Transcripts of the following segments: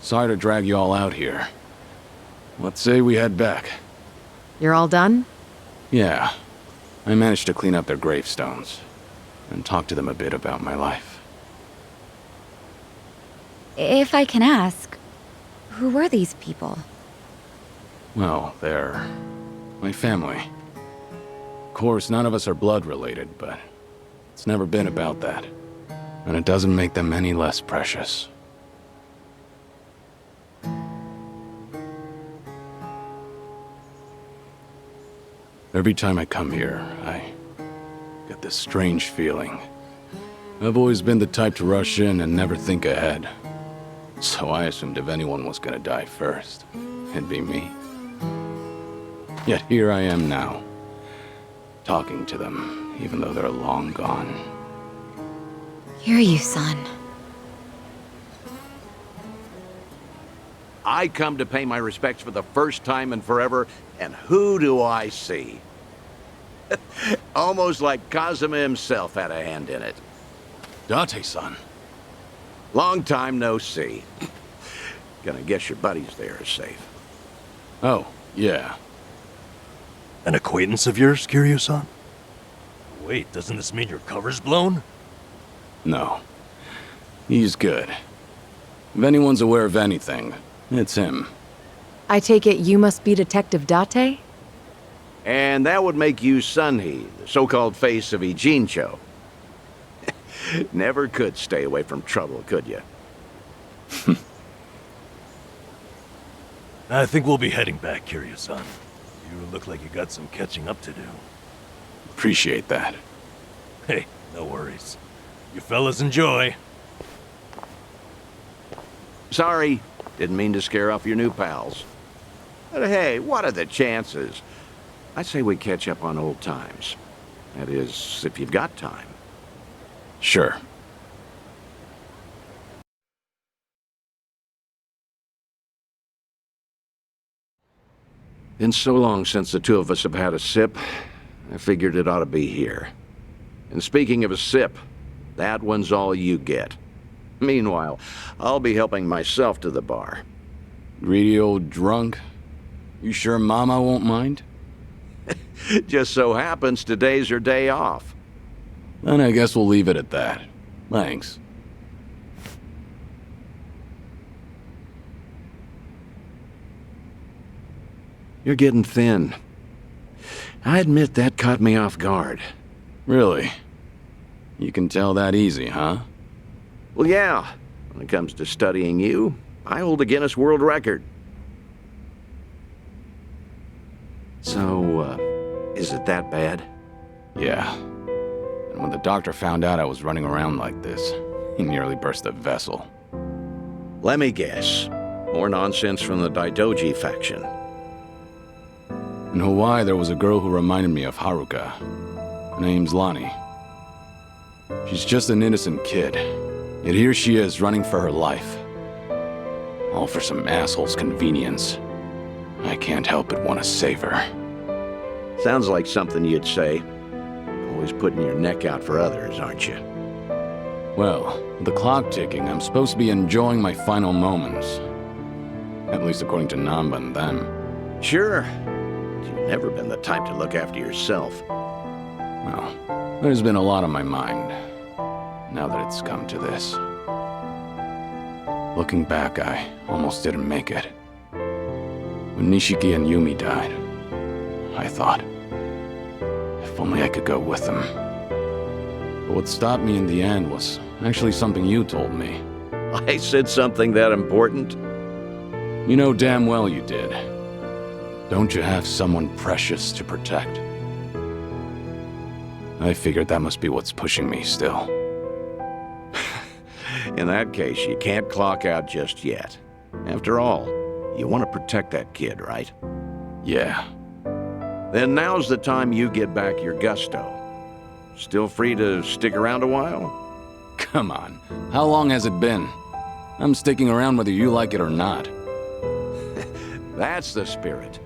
Sorry to drag you all out here. Let's say we head back. You're all done? Yeah. I managed to clean up their gravestones and talk to them a bit about my life. If I can ask, who were these people? Well, they're my family. Of course, none of us are blood related, but it's never been about that. And it doesn't make them any less precious. Every time I come here, I get this strange feeling. I've always been the type to rush in and never think ahead. So I assumed if anyone was gonna die first, it'd be me. Yet here I am now, talking to them, even though they're long gone. Hear you, son. I come to pay my respects for the first time in forever, and who do I see? Almost like Kazuma himself had a hand in it. Date-san. Long time no see. Gonna guess your buddies there are safe. Oh, yeah. An acquaintance of yours, Kiryu-san? Wait, doesn't this mean your cover's blown? No. He's good. If anyone's aware of anything, it's him. I take it you must be Detective Date? And that would make you Sunhee, the so-called face of Ijincho. Never could stay away from trouble, could you? I think we'll be heading back, Kiryu-san. You look like you got some catching up to do. Appreciate that. Hey, no worries. You fellas enjoy. Sorry, didn't mean to scare off your new pals. But hey, what are the chances? I say we catch up on old times. That is, if you've got time. Sure. Been so long since the two of us have had a sip, I figured it ought to be here. And speaking of a sip, that one's all you get. Meanwhile, I'll be helping myself to the bar. Greedy old drunk? You sure Mama won't mind? Just so happens today's her day off. Then I guess we'll leave it at that. Thanks. You're getting thin. I admit that caught me off guard. Really? You can tell that easy, huh? Well, yeah. When it comes to studying you, I hold a Guinness World Record. So, is it that bad? Yeah. And when the doctor found out I was running around like this, he nearly burst a vessel. Let me guess. More nonsense from the Daidoji faction. In Hawaii, there was a girl who reminded me of Haruka. Her name's Lonnie. She's just an innocent kid. Yet here she is, running for her life. All for some asshole's convenience. I can't help but want to save her. Sounds like something you'd say. Always putting your neck out for others, aren't you? Well, with the clock ticking, I'm supposed to be enjoying my final moments. At least according to Namba and them. Sure. But you've never been the type to look after yourself. Well, there's been a lot on my mind, now that it's come to this. Looking back, I almost didn't make it. When Nishiki and Yumi died, I thought, if only I could go with them. But what stopped me in the end was actually something you told me. I said something that important? You know damn well you did. Don't you have someone precious to protect? I figured that must be what's pushing me still. In that case, you can't clock out just yet. After all, you want to protect that kid, right? Yeah. Then now's the time you get back your gusto. Still free to stick around a while? Come on. How long has it been? I'm sticking around whether you like it or not. That's the spirit.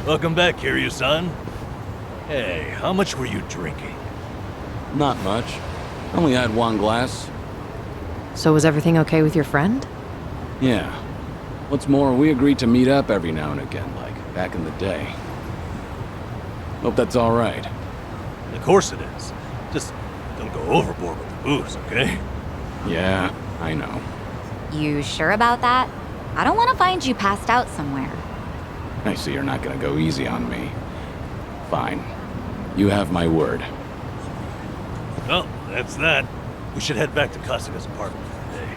Welcome back, Kiryu-san. Hey, how much were you drinking? Not much. Only had one glass. So was everything okay with your friend? Yeah. What's more, we agreed to meet up every now and again, like back in the day. Hope that's all right. Of course it is. Just don't go overboard with the booze, okay? Yeah, I know. You sure about that? I don't want to find you passed out somewhere. I see you're not gonna go easy on me. Fine. You have my word. Well, that's that. We should head back to Kasuga's apartment for the day.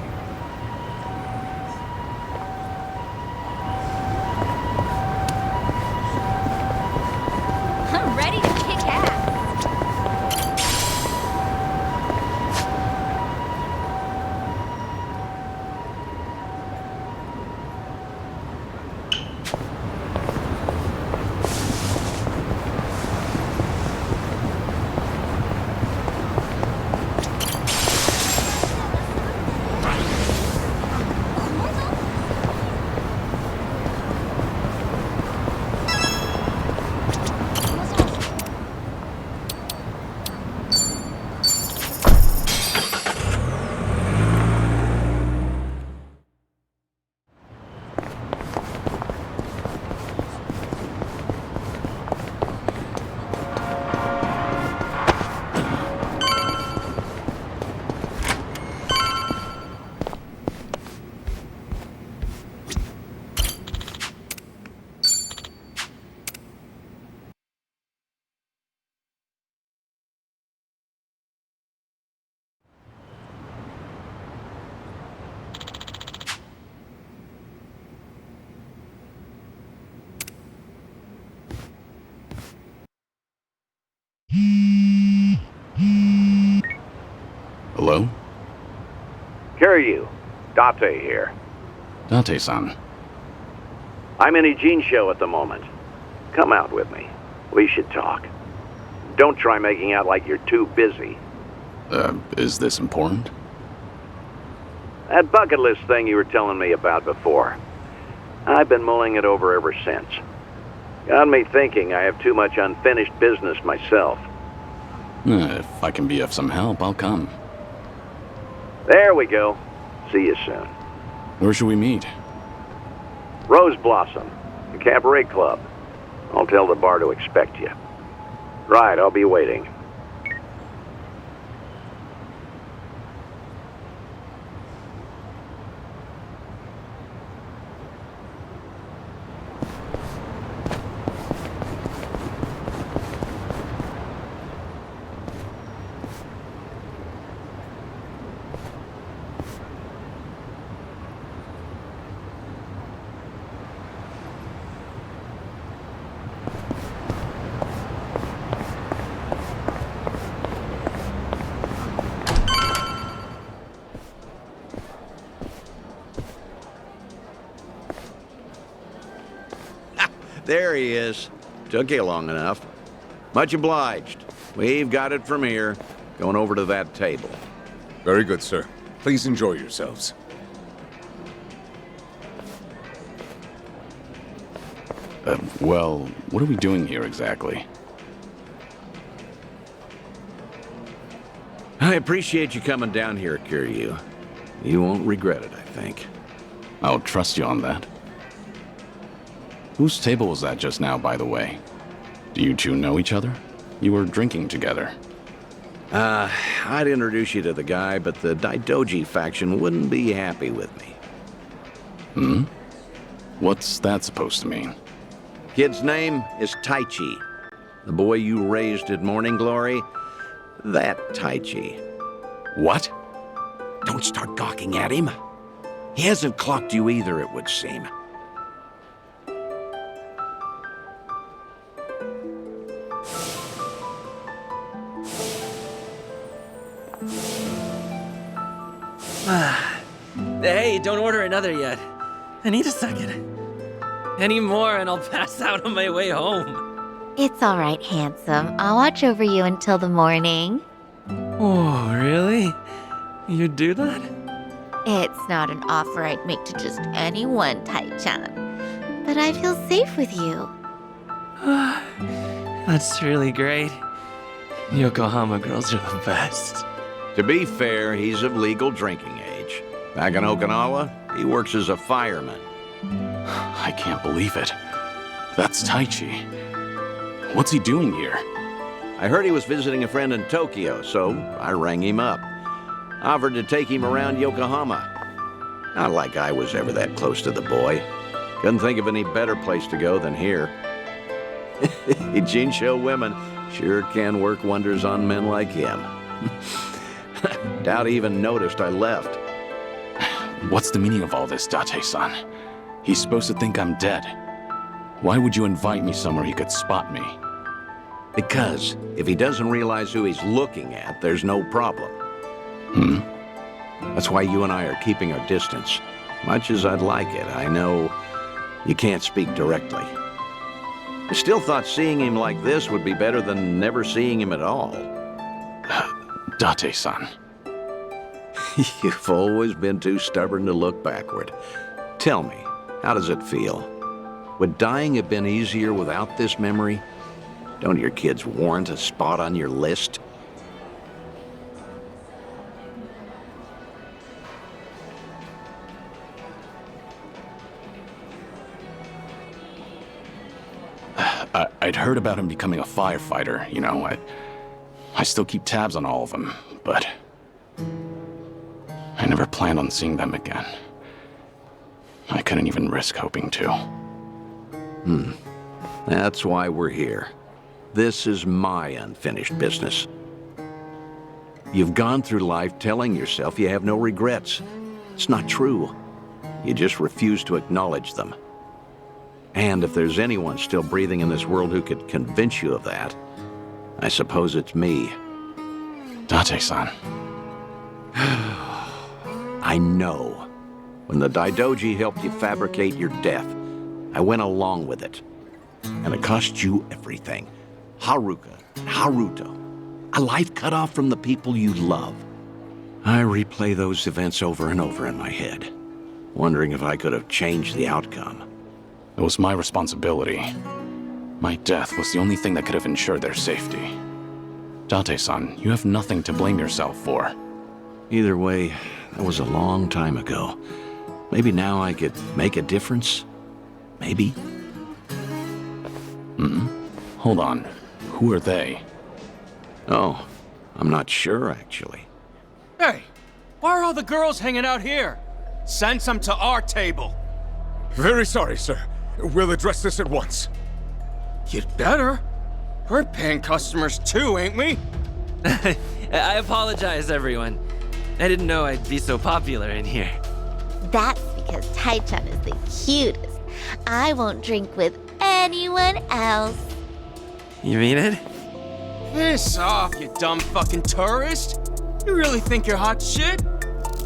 I'm ready to kick ass. Hello? Kiryu, Date here. Date-san. I'm in Ijin at the moment. Come out with me. We should talk. Don't try making out like you're too busy. Is this important? That bucket list thing you were telling me about before. I've been mulling it over ever since. Got me thinking I have too much unfinished business myself. If I can be of some help, I'll come. There we go. See you soon. Where should we meet? Rose Blossom, the cabaret club. I'll tell the bar to expect you. Right, I'll be waiting. There he is. Took you long enough. Much obliged. We've got it from here. Going over to that table. Very good, sir. Please enjoy yourselves. Well, what are we doing here exactly? I appreciate you coming down here, Kiryu. You won't regret it, I think. I'll trust you on that. Whose table was that just now, by the way? Do you two know each other? You were drinking together. I'd introduce you to the guy, but the Daidoji faction wouldn't be happy with me. Hmm? What's that supposed to mean? Kid's name is Taichi. The boy you raised at Morning Glory, that Taichi. What? Don't start gawking at him. He hasn't clocked you either, it would seem. Hey, don't order another yet. I need a second. Any more and I'll pass out on my way home. It's all right, handsome. I'll watch over you until the morning. Oh, really? You'd do that? It's not an offer I'd make to just anyone, Tai-chan. But I feel safe with you. That's really great. Yokohama girls are the best. To be fair, he's of legal drinking age. Back in Okinawa, he works as a fireman. I can't believe it. That's Taichi. What's he doing here? I heard he was visiting a friend in Tokyo, so I rang him up. Offered to take him around Yokohama. Not like I was ever that close to the boy. Couldn't think of any better place to go than here. Jinsho women sure can work wonders on men like him. Doubt he even noticed I left. What's the meaning of all this, Date-san? He's supposed to think I'm dead. Why would you invite me somewhere he could spot me? Because if he doesn't realize who he's looking at, there's no problem. That's why you and I are keeping our distance. Much as I'd like it, I know you can't speak directly. I still thought seeing him like this would be better than never seeing him at all. Date-san. You've always been too stubborn to look backward. Tell me, how does it feel? Would dying have been easier without this memory? Don't your kids warrant a spot on your list? I'd heard about him becoming a firefighter, you know. I still keep tabs on all of them, but I never planned on seeing them again. I couldn't even risk hoping to. That's why we're here. This is my unfinished business. You've gone through life telling yourself you have no regrets. It's not true. You just refuse to acknowledge them. And if there's anyone still breathing in this world who could convince you of that, I suppose it's me. Date-san. I know. When the Daidoji helped you fabricate your death, I went along with it. And it cost you everything. Haruka, Haruto. A life cut off from the people you love. I replay those events over and over in my head, wondering if I could have changed the outcome. It was my responsibility. My death was the only thing that could have ensured their safety. Date-san, you have nothing to blame yourself for. Either way, that was a long time ago. Maybe now I could make a difference? Maybe? Hold on. Who are they? Oh, I'm not sure, actually. Hey, why are all the girls hanging out here? Send some to our table. Very sorry, sir. We'll address this at once. You'd better. We're paying customers too, ain't we? I apologize, everyone. I didn't know I'd be so popular in here. That's because Tai-chan is the cutest. I won't drink with anyone else. You mean it? Piss off, you dumb fucking tourist. You really think you're hot shit?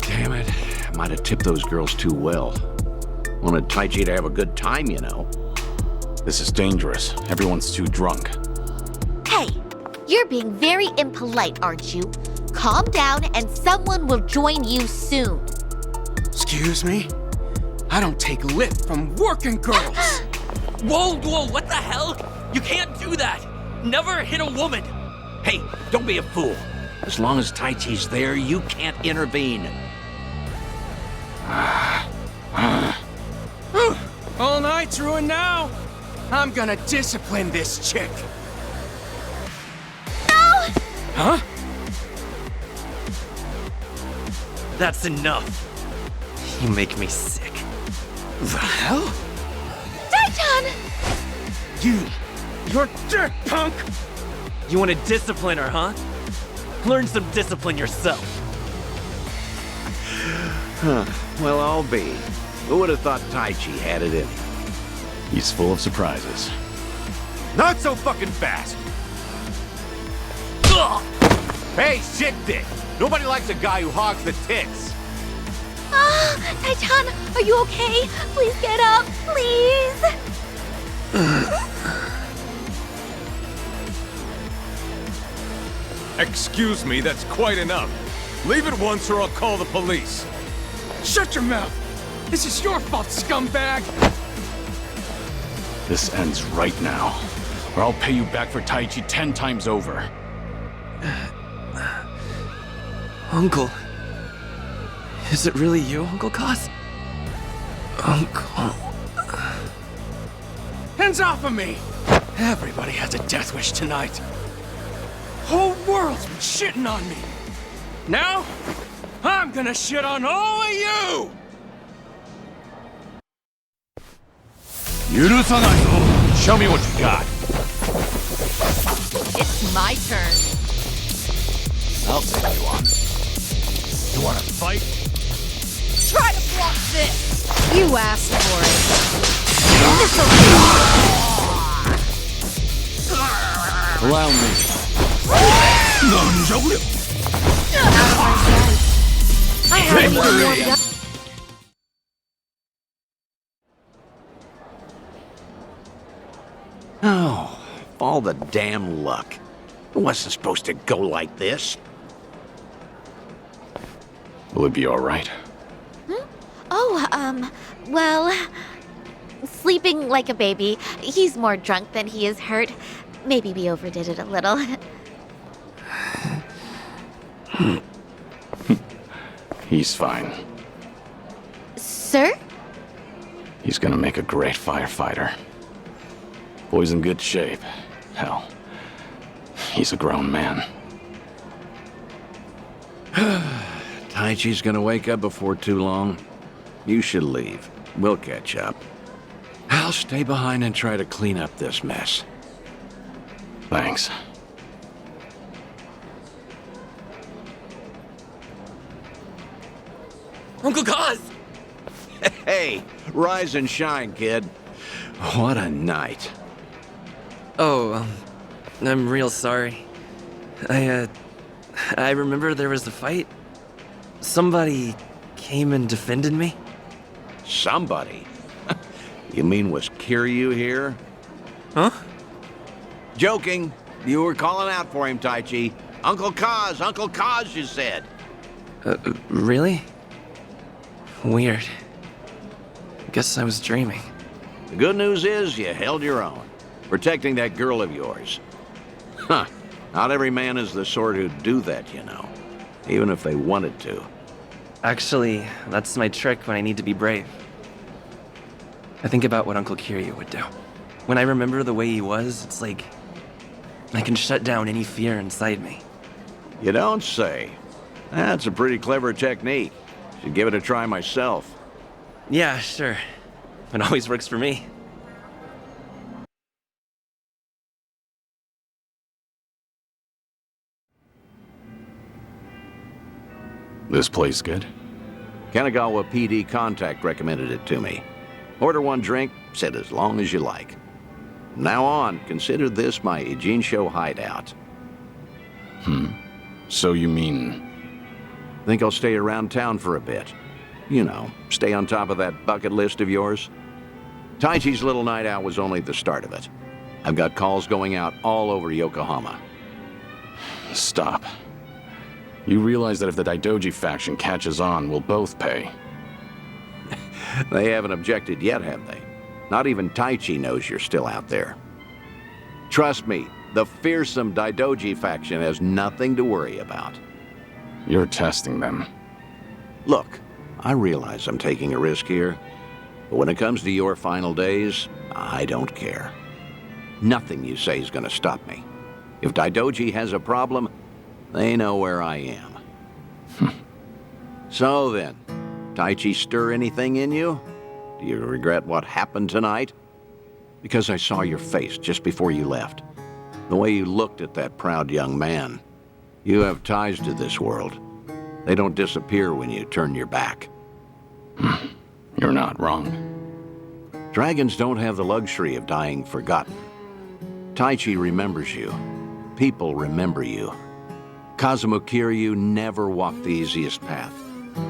Damn it. I might have tipped those girls too well. Wanted Taichi to have a good time, you know. This is dangerous. Everyone's too drunk. Hey, you're being very impolite, aren't you? Calm down and someone will join you soon. Excuse me? I don't take lip from working girls. Whoa, what the hell? You can't do that! Never hit a woman! Hey, don't be a fool. As long as Taichi's there, you can't intervene. All night's ruined now. I'm gonna discipline this chick. No! Huh? That's enough. You make me sick. The hell? Tai-chan! You're dick, punk! You want to discipline her, huh? Learn some discipline yourself. Well, I'll be. Who would have thought Taichi had it in him? He's full of surprises. Not so fucking fast! Ugh! Hey, shit dick! Nobody likes a guy who hogs the tits! Ah, Tai-chan, are you okay? Please get up, please! Excuse me, that's quite enough. Leave it once or I'll call the police. Shut your mouth! This is your fault, scumbag! This ends right now. or I'll pay you back for Taichi 10 times over. Uncle. Is it really you, Uncle Cos? Uncle. Hands off of me! Everybody has a death wish tonight. Whole world's been shitting on me. Now, I'm gonna shit on all of you! Show me what you got. It's my turn. I'll take you on. You wanna fight? Try to block this! You asked for it. Allow me. I haven't even warmed up. Oh, all the damn luck. It wasn't supposed to go like this. Will it be all right? Oh, well, sleeping like a baby. He's more drunk than he is hurt. Maybe we overdid it a little. He's fine. Sir? He's gonna make a great firefighter. Boy's in good shape. Hell, he's a grown man. Taichi's gonna wake up before too long. You should leave. We'll catch up. I'll stay behind and try to clean up this mess. Thanks. Uncle Cos! Hey, rise and shine, kid. What a night. Oh, I'm real sorry. I remember there was a fight. Somebody came and defended me. Somebody? You mean was Kiryu here? Huh? Joking. You were calling out for him, Taichi. Uncle Kaz, you said. Really? Weird. Guess I was dreaming. The good news is you held your own, protecting that girl of yours. Huh. Not every man is the sort who'd do that, you know. Even if they wanted to. Actually, that's my trick when I need to be brave. I think about what Uncle Kiryu would do. When I remember the way he was, it's like I can shut down any fear inside me. You don't say. That's a pretty clever technique. Should give it a try myself. Yeah, sure. It always works for me. This place good? Kanagawa PD contact recommended it to me. Order one drink, sit as long as you like. From now on, consider this my Ijincho hideout. So you mean... Think I'll stay around town for a bit. You know, stay on top of that bucket list of yours. Taichi's little night out was only the start of it. I've got calls going out all over Yokohama. Stop. You realize that if the Daidoji faction catches on, we'll both pay. They haven't objected yet, have they? Not even Taichi knows you're still out there. Trust me, the fearsome Daidoji faction has nothing to worry about. You're testing them. Look, I realize I'm taking a risk here, but when it comes to your final days, I don't care. Nothing you say is gonna stop me. If Daidoji has a problem, they know where I am. So then, Taichi stir anything in you? Do you regret what happened tonight? Because I saw your face just before you left. The way you looked at that proud young man. You have ties to this world. They don't disappear when you turn your back. You're not wrong. Dragons don't have the luxury of dying forgotten. Taichi remembers you. People remember you. Kazuma Kiryu never walked the easiest path,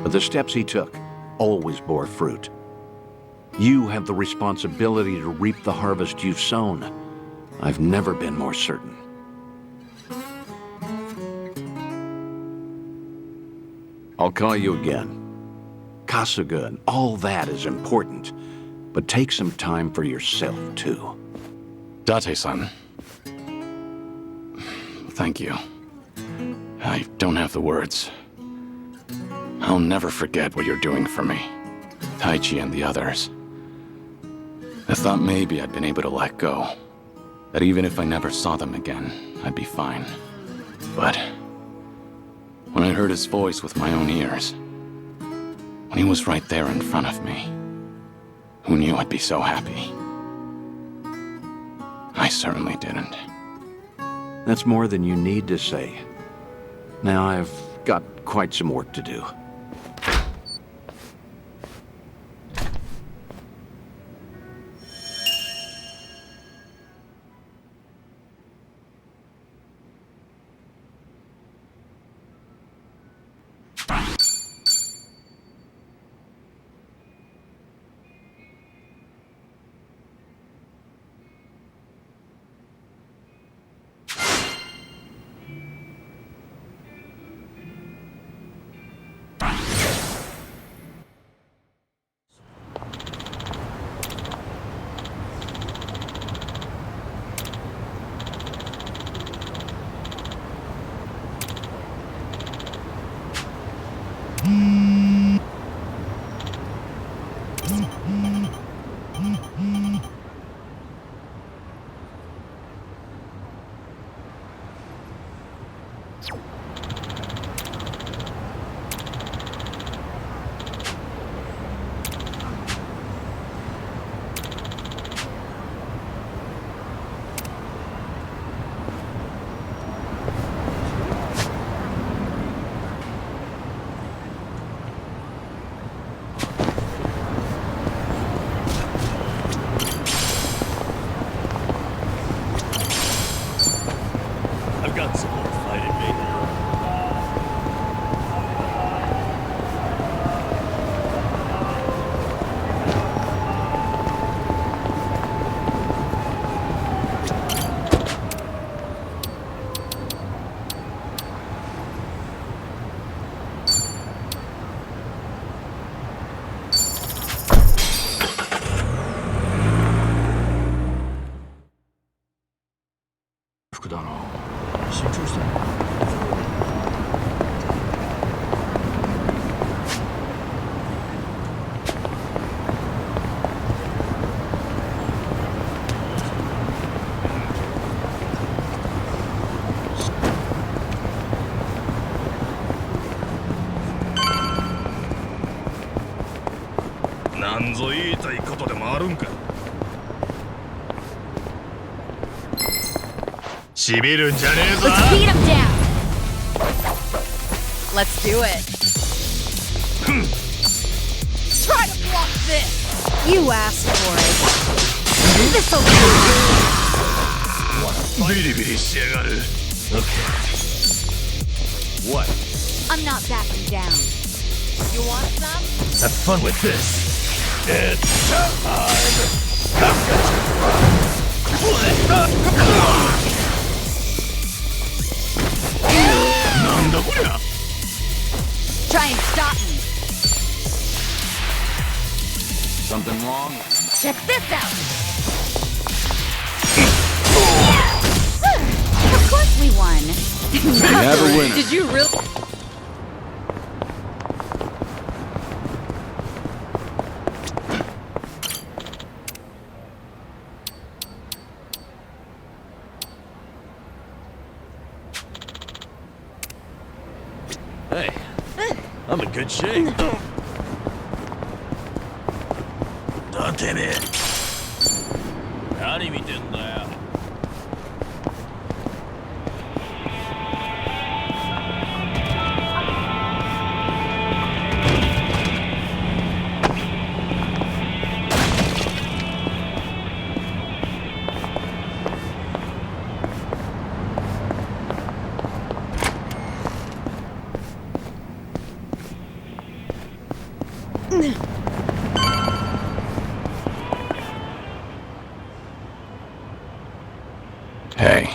but the steps he took always bore fruit. You have the responsibility to reap the harvest you've sown. I've never been more certain. I'll call you again. Kasuga and all that is important, but take some time for yourself, too. Date-san, Thank you. I don't have the words. I'll never forget what you're doing for me. Taichi and the others. I thought maybe I'd been able to let go. That even if I never saw them again, I'd be fine. But when I heard his voice with my own ears, when he was right there in front of me, who knew I'd be so happy? I certainly didn't. That's more than you need to say. Now I've got quite some work to do. I've got some more fight in me. Let's beat him down. Let's do it. Try to block this. You asked for it. This'll do. Okay. What? I'm not backing down. You want some? Have fun with this. It's time. Try and stop me. Something wrong? Check this out. Of course we won. We have a winner. Did you really? Hey, I'm in good shape. Dante me. 何見てんだよ。Hey.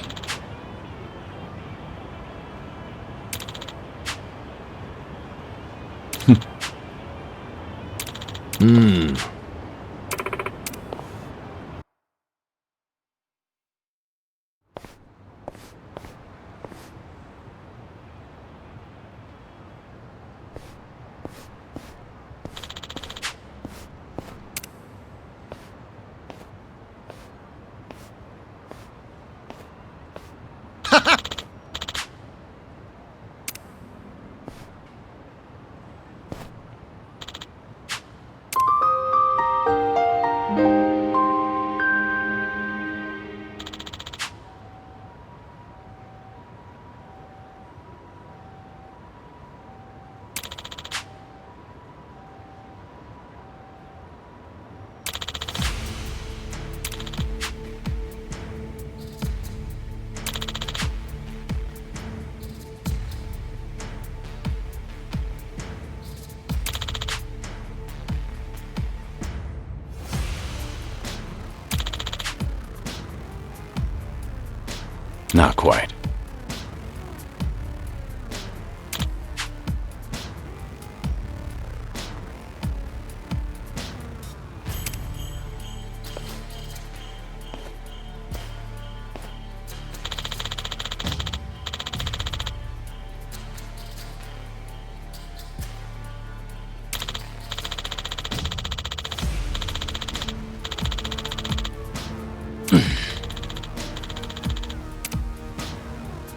Not quite.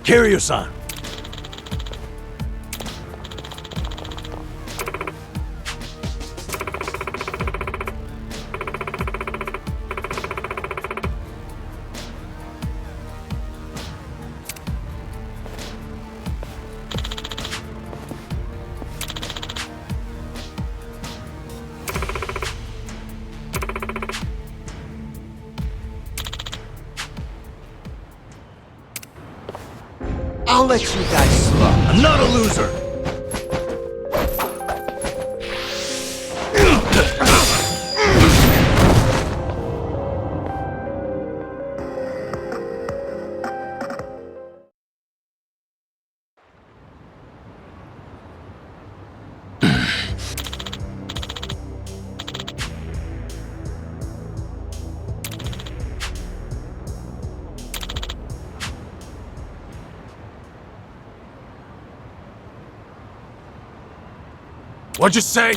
Kiryu-san! I'll let you guys slow. I'm not a loser! What'd you say?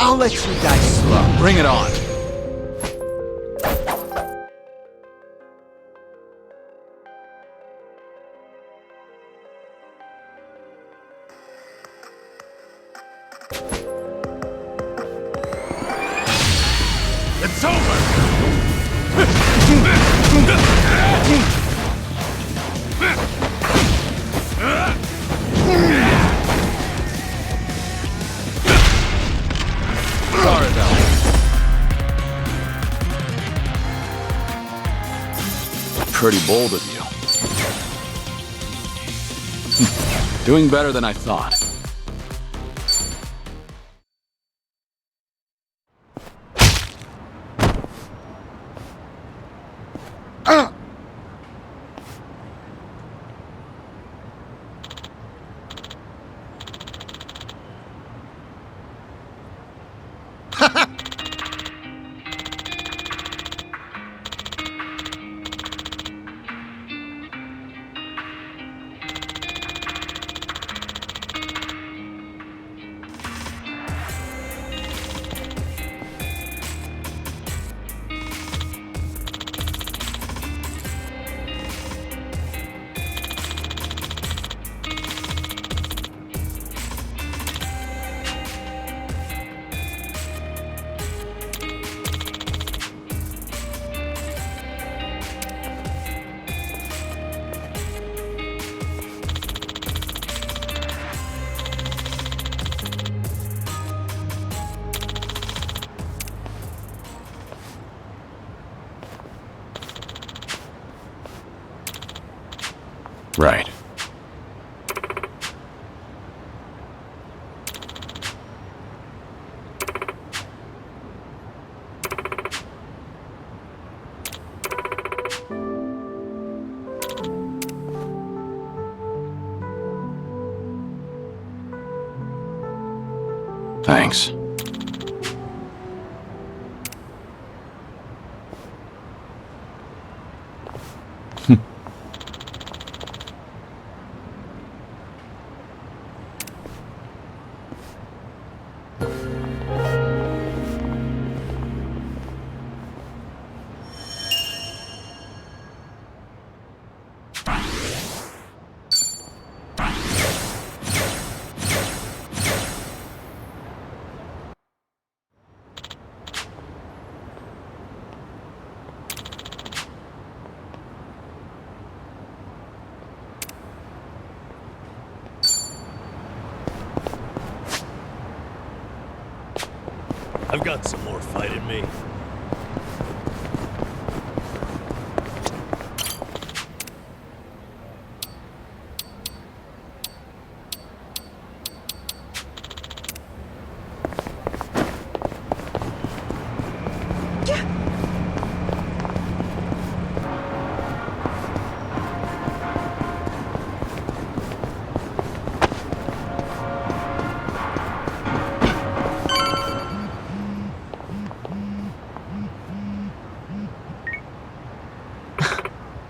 I'll let you guys slow. Bring it on. It's over! Sorry about it. Pretty bold of you. Doing better than I thought. Right. Thanks. I've got some more fight in me.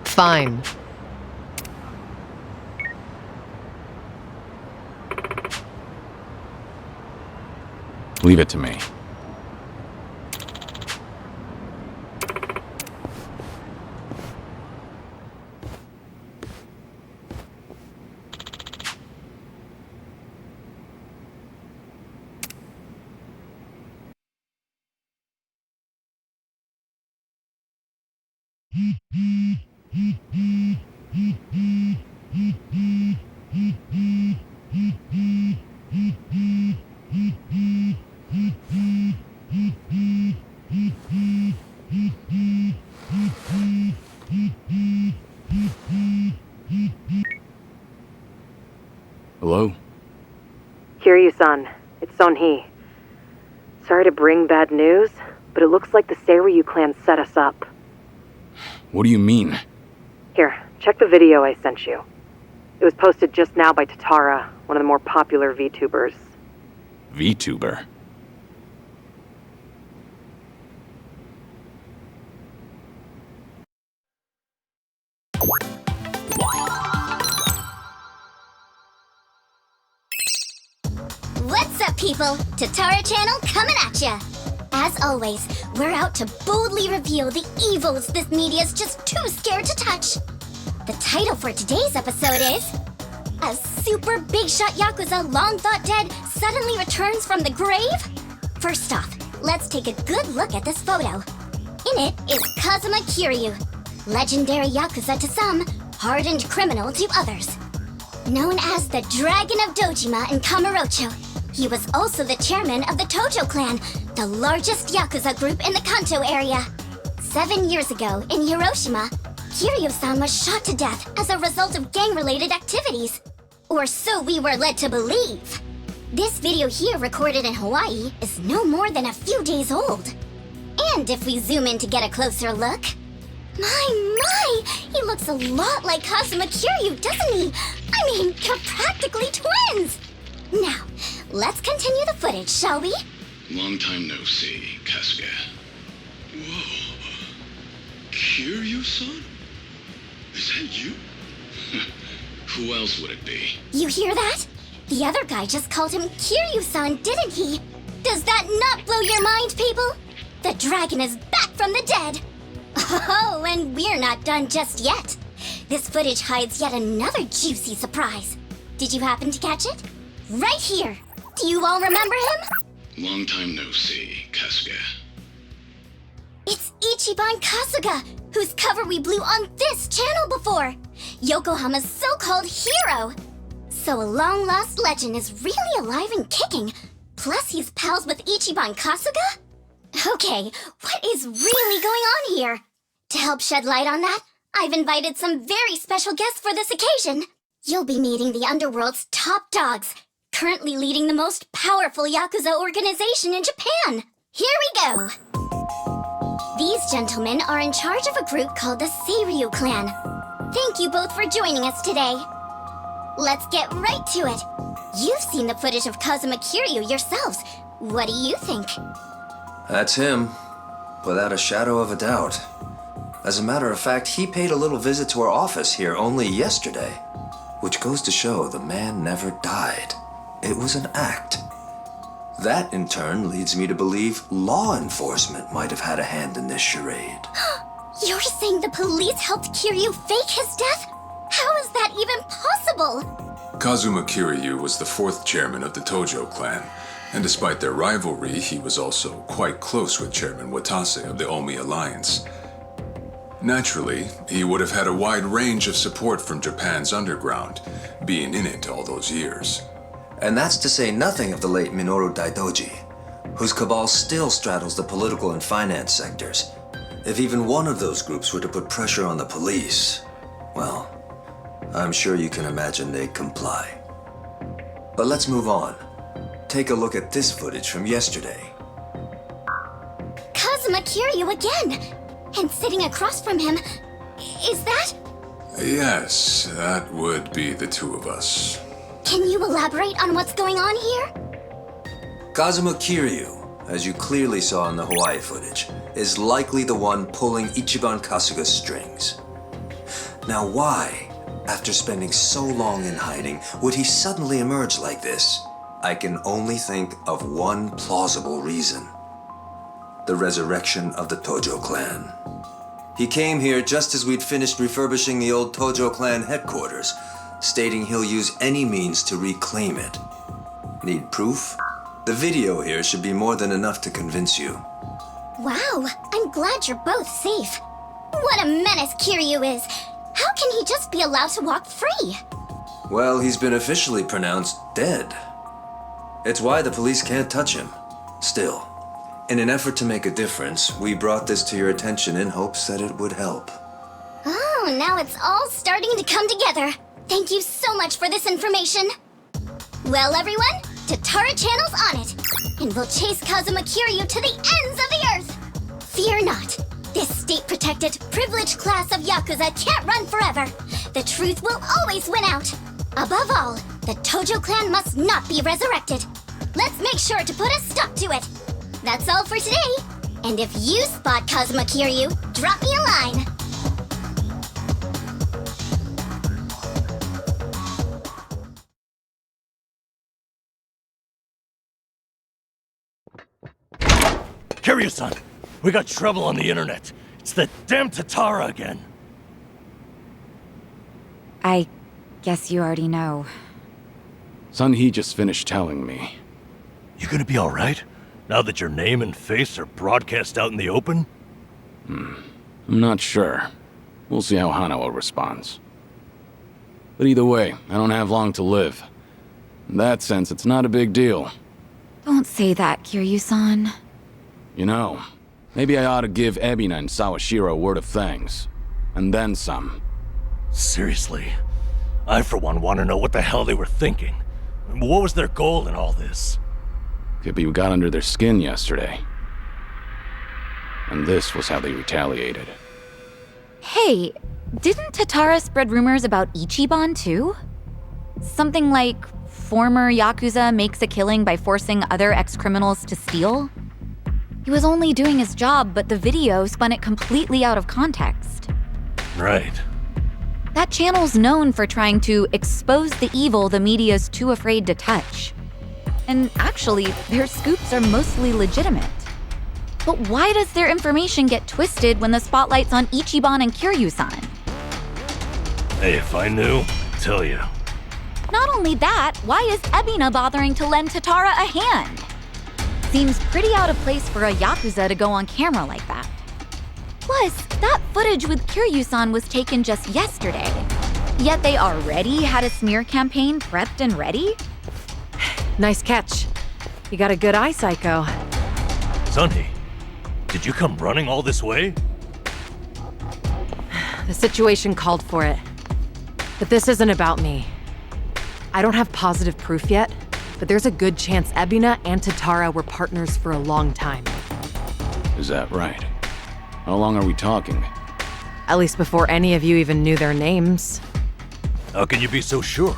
Fine. Leave it to me. Hello? Kiryu-san, it's Son-hee. Sorry to bring bad news, but it looks like the Seiryu clan set us up. What do you mean? Here, check the video I sent you. It was posted just now by Tatara, one of the more popular VTubers. VTuber? What's up, people? Tatara Channel coming at ya! As always, we're out to boldly reveal the evils this media's just too scared to touch. The title for today's episode is... A super big shot Yakuza long thought dead suddenly returns from the grave? First off, let's take a good look at this photo. In it is Kazuma Kiryu, legendary Yakuza to some, hardened criminal to others. Known as the Dragon of Dojima in Kamurocho, he was also the chairman of the Tojo clan, the largest Yakuza group in the Kanto area. 7 years ago, in Hiroshima, Kiryu-san was shot to death as a result of gang-related activities. Or so we were led to believe. This video here, recorded in Hawaii, is no more than a few days old. And if we zoom in to get a closer look... My! He looks a lot like Kazuma Kiryu, doesn't he? I mean, they're practically twins! Now, let's continue the footage, shall we? Long time no see, Kasuga. Whoa. Kiryu-san? Is that you? Who else would it be? You hear that? The other guy just called him Kiryu-san, didn't he? Does that not blow your mind, people? The dragon is back from the dead! Oh, and we're not done just yet. This footage hides yet another juicy surprise. Did you happen to catch it? Right here! Do you all remember him? Long time no see, Kasuga. It's Ichiban Kasuga, whose cover we blew on this channel before! Yokohama's so-called hero! So a long-lost legend is really alive and kicking. Plus he's pals with Ichiban Kasuga? Okay, what is really going on here? To help shed light on that, I've invited some very special guests for this occasion. You'll be meeting the Underworld's top dogs, currently leading the most powerful Yakuza organization in Japan. Here we go! These gentlemen are in charge of a group called the Seiryu clan. Thank you both for joining us today. Let's get right to it. You've seen the footage of Kazuma Kiryu yourselves. What do you think? That's him, without a shadow of a doubt. As a matter of fact, he paid a little visit to our office here only yesterday, which goes to show the man never died. It was an act. That, in turn, leads me to believe law enforcement might have had a hand in this charade. You're saying the police helped Kiryu fake his death? How is that even possible? Kazuma Kiryu was the fourth chairman of the Tojo clan, and despite their rivalry, he was also quite close with Chairman Watase of the Omi Alliance. Naturally, he would have had a wide range of support from Japan's underground, being in it all those years. And that's to say nothing of the late Minoru Daidoji, whose cabal still straddles the political and finance sectors. If even one of those groups were to put pressure on the police, well, I'm sure you can imagine they'd comply. But let's move on. Take a look at this footage from yesterday. Kazuma Kiryu again! And sitting across from him, is that? Yes, that would be the two of us. Can you elaborate on what's going on here? Kazuma Kiryu, as you clearly saw in the Hawaii footage, is likely the one pulling Ichiban Kasuga's strings. Now why, after spending so long in hiding, would he suddenly emerge like this? I can only think of one plausible reason. The resurrection of the Tojo clan. He came here just as we'd finished refurbishing the old Tojo clan headquarters, stating he'll use any means to reclaim it. Need proof? The video here should be more than enough to convince you. Wow, I'm glad you're both safe. What a menace Kiryu is. How can he just be allowed to walk free? Well, he's been officially pronounced dead. It's why the police can't touch him. Still, in an effort to make a difference, we brought this to your attention in hopes that it would help. Oh, now it's all starting to come together. Thank you so much for this information. Well, everyone, Tatara Channel's on it, and we'll chase Kazuma Kiryu to the ends of the earth. Fear not. This state-protected, privileged class of Yakuza can't run forever. The truth will always win out. Above all, the Tojo clan must not be resurrected. Let's make sure to put a stop to it. That's all for today. And if you spot Kazuma Kiryu, drop me a line. Kiryu-san, we got trouble on the internet. It's the damn Tatara again. I guess you already know. Sun-hee just finished telling me. You gonna be alright? Now that your name and face are broadcast out in the open? I'm not sure. We'll see how Hanawa responds. But either way, I don't have long to live. In that sense, it's not a big deal. Don't say that, Kiryu-san. You know, maybe I ought to give Ebina and Sawashiro a word of thanks. And then some. Seriously? I, for one, want to know what the hell they were thinking. What was their goal in all this? Could be we got under their skin yesterday. And this was how they retaliated. Hey, didn't Tatara spread rumors about Ichiban too? Something like, former Yakuza makes a killing by forcing other ex-criminals to steal? He was only doing his job, but the video spun it completely out of context. Right. That channel's known for trying to expose the evil the media's too afraid to touch. And actually, their scoops are mostly legitimate. But why does their information get twisted when the spotlight's on Ichiban and Kiryu-san? Hey, if I knew, I'd tell you. Not only that, why is Ebina bothering to lend Tatara a hand? Seems pretty out of place for a Yakuza to go on camera like that. Plus, that footage with Kiryu-san was taken just yesterday. Yet they already had a smear campaign prepped and ready? Nice catch. You got a good eye, Psycho. Sun-hee, did you come running all this way? The situation called for it. But this isn't about me. I don't have positive proof yet, but there's a good chance Ebina and Tatara were partners for a long time. Is that right? How long are we talking? At least before any of you even knew their names. How can you be so sure?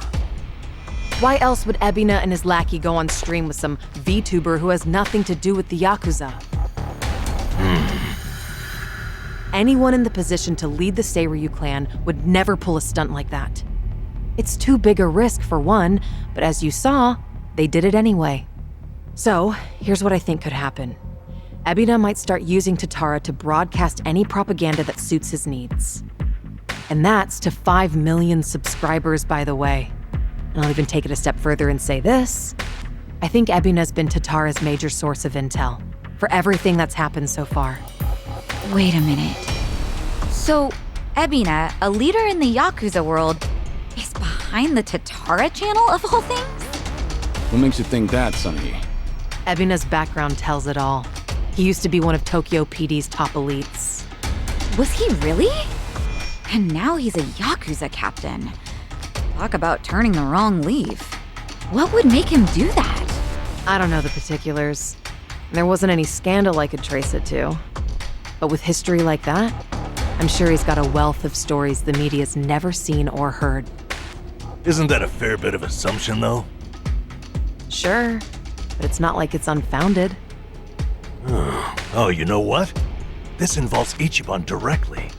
Why else would Ebina and his lackey go on stream with some VTuber who has nothing to do with the Yakuza? Anyone in the position to lead the Seiryu clan would never pull a stunt like that. It's too big a risk for one, but as you saw, they did it anyway. So, here's what I think could happen. Ebina might start using Tatara to broadcast any propaganda that suits his needs. And that's to 5 million subscribers, by the way. And I'll even take it a step further and say this. I think Ebina's been Tatara's major source of intel for everything that's happened so far. Wait a minute. So, Ebina, a leader in the Yakuza world, is behind the Tatara channel of all things? What makes you think that, Sun-hee? Ebina's background tells it all. He used to be one of Tokyo PD's top elites. Was he really? And now he's a Yakuza captain. Talk about turning the wrong leaf. What would make him do that? I don't know the particulars. There wasn't any scandal I could trace it to. But with history like that, I'm sure he's got a wealth of stories the media's never seen or heard. Isn't that a fair bit of assumption, though? Sure, but it's not like it's unfounded. Oh, you know what? This involves Ichiban directly.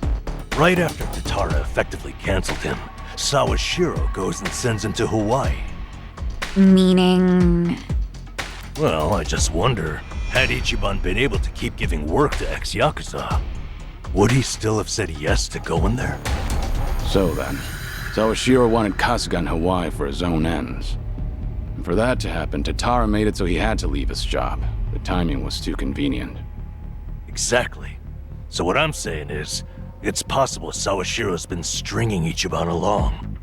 Right after Tatara effectively canceled him, Sawashiro goes and sends him to Hawaii. Meaning... Well, I just wonder, had Ichiban been able to keep giving work to ex-Yakuza, would he still have said yes to going there? So then, Sawashiro wanted Kasuga in Hawaii for his own ends. And for that to happen, Tatara made it so he had to leave his job. The timing was too convenient. Exactly. So what I'm saying is, it's possible Sawashiro's been stringing Ichiban along.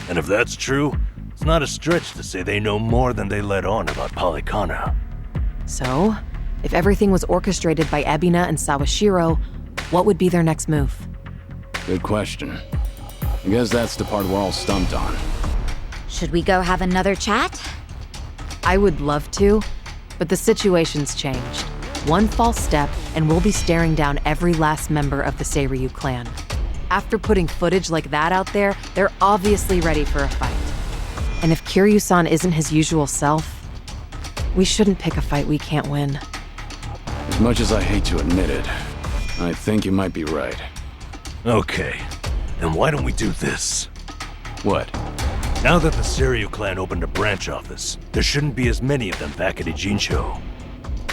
And if that's true, it's not a stretch to say they know more than they let on about Polycana. So, if everything was orchestrated by Ebina and Sawashiro, what would be their next move? Good question. I guess that's the part we're all stumped on. Should we go have another chat? I would love to, but the situation's changed. One false step, and we'll be staring down every last member of the Seiryu clan. After putting footage like that out there, they're obviously ready for a fight. And if Kiryu-san isn't his usual self, we shouldn't pick a fight we can't win. As much as I hate to admit it, I think you might be right. Okay, then why don't we do this? What? Now that the Seiryu clan opened a branch office, there shouldn't be as many of them back at Ijincho.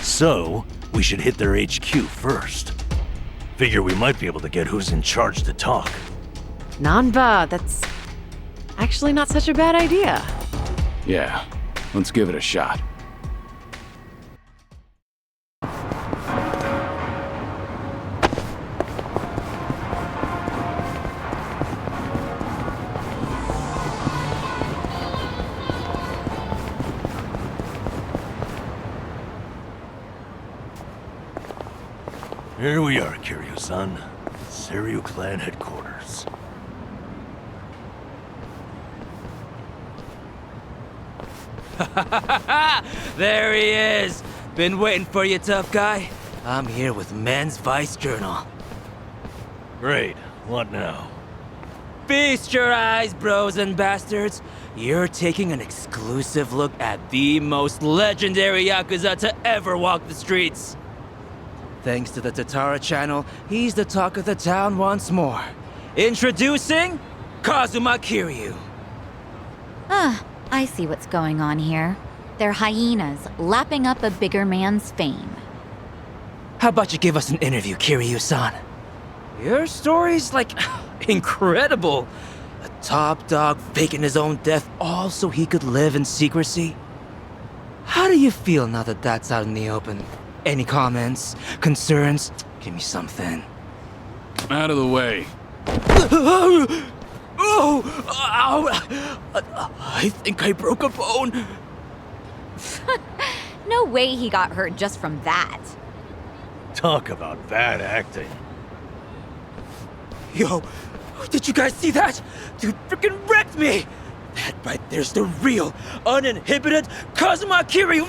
So, we should hit their HQ first. Figure we might be able to get who's in charge to talk. Nanba, that's actually not such a bad idea. Yeah, let's give it a shot. Here we are, Kiryu-san. Seiryu clan headquarters. There he is! Been waiting for you, tough guy. I'm here with Men's Vice Journal. Great. What now? Feast your eyes, bros and bastards. You're taking an exclusive look at the most legendary Yakuza to ever walk the streets. Thanks to the Tatara channel, he's the talk of the town once more. Introducing Kazuma Kiryu. I see what's going on here. They're hyenas lapping up a bigger man's fame. How about you give us an interview, Kiryu-san? Your story's, like, incredible. A top dog faking his own death all so he could live in secrecy. How do you feel now that that's out in the open? Any comments? Concerns? Give me something. Out of the way. Oh! Ow! I think I broke a bone. No way he got hurt just from that. Talk about bad acting. Yo, did you guys see that? Dude freaking wrecked me! That right there's the real, uninhibited Kazuma Kiryu!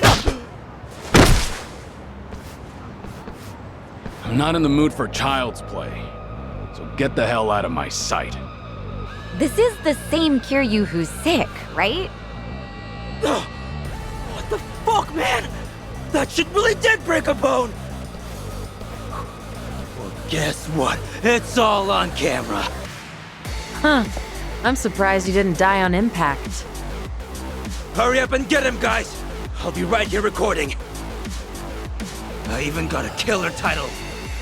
I'm not in the mood for child's play, so get the hell out of my sight. This is the same Kiryu who's sick, right? What the fuck, man? That shit really did break a bone! Well, guess what? It's all on camera. Huh. I'm surprised you didn't die on impact. Hurry up and get him, guys! I'll be right here recording. I even got a killer title.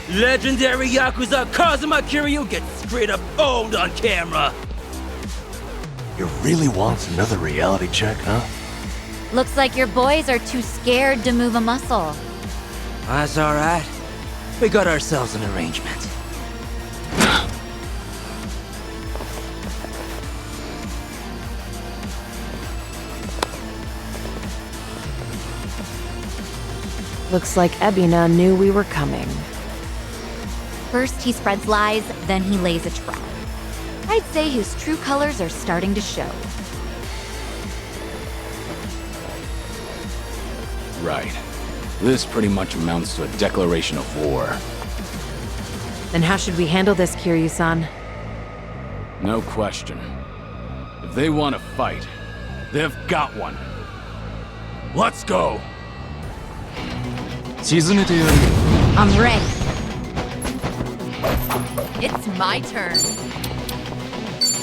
Legendary Yakuza Kazuma Kiryu gets straight up owned on camera. You really want another reality check, huh? Looks like your boys are too scared to move a muscle. That's alright. We got ourselves an arrangement. Looks like Ebina knew we were coming. First he spreads lies, then he lays a trap. I'd say his true colors are starting to show. Right. This pretty much amounts to a declaration of war. Then how should we handle this, Kiryu-san? No question. If they want to fight, they've got one. Let's go! I'm ready. It's my turn.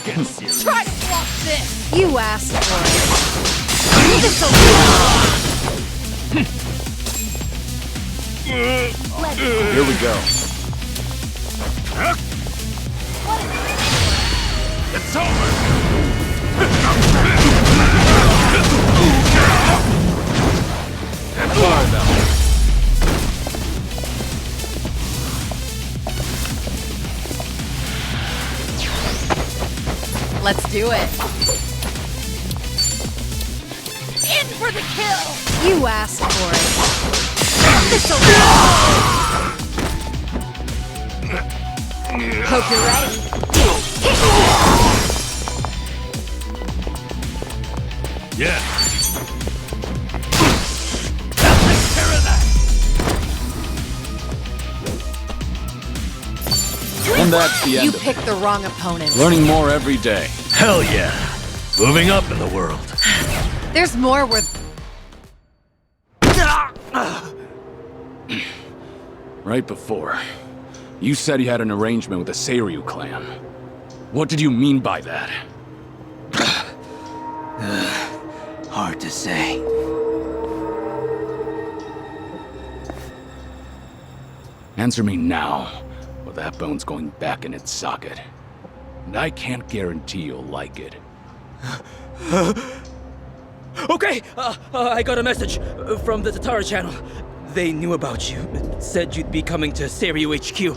Get serious. Try to block this! You asked for it. This'll Here we go. It's over! And fire them. Let's do it. In for the kill! You asked for it. This'll Hope you're ready. Yeah. I'll take care of that. And that's the end You of it. picked the wrong opponent. Learning more every day. Hell yeah. Moving up in the world. There's more worth. Right before, you said he had an arrangement with the Seiryu clan. What did you mean by that? Hard to say. Answer me now, or that bone's going back in its socket. And I can't guarantee you'll like it. Okay, I got a message from the Tatara channel. They knew about you. Said you'd be coming to Seiryu HQ.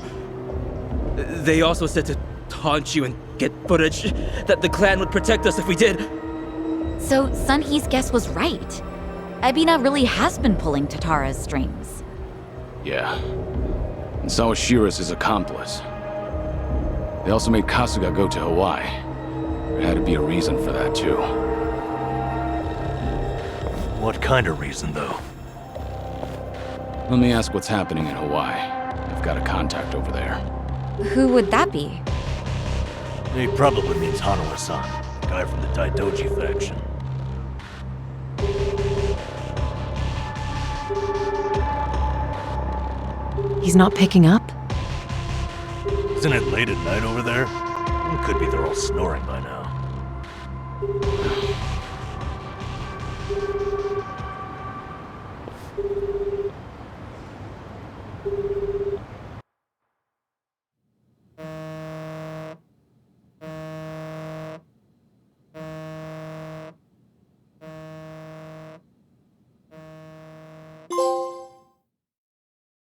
They also said to taunt you and get footage, that the clan would protect us if we did. So Sunhee's guess was right. Ebina really has been pulling Tatara's strings. Yeah. And Sawashira's his accomplice. They also made Kasuga go to Hawaii. There had to be a reason for that, too. What kind of reason, though? Let me ask what's happening in Hawaii. I've got a contact over there. Who would that be? He probably means Hanawa-san, the guy from the Daidoji faction. He's not picking up? Isn't it late at night over there? It could be they're all snoring by now.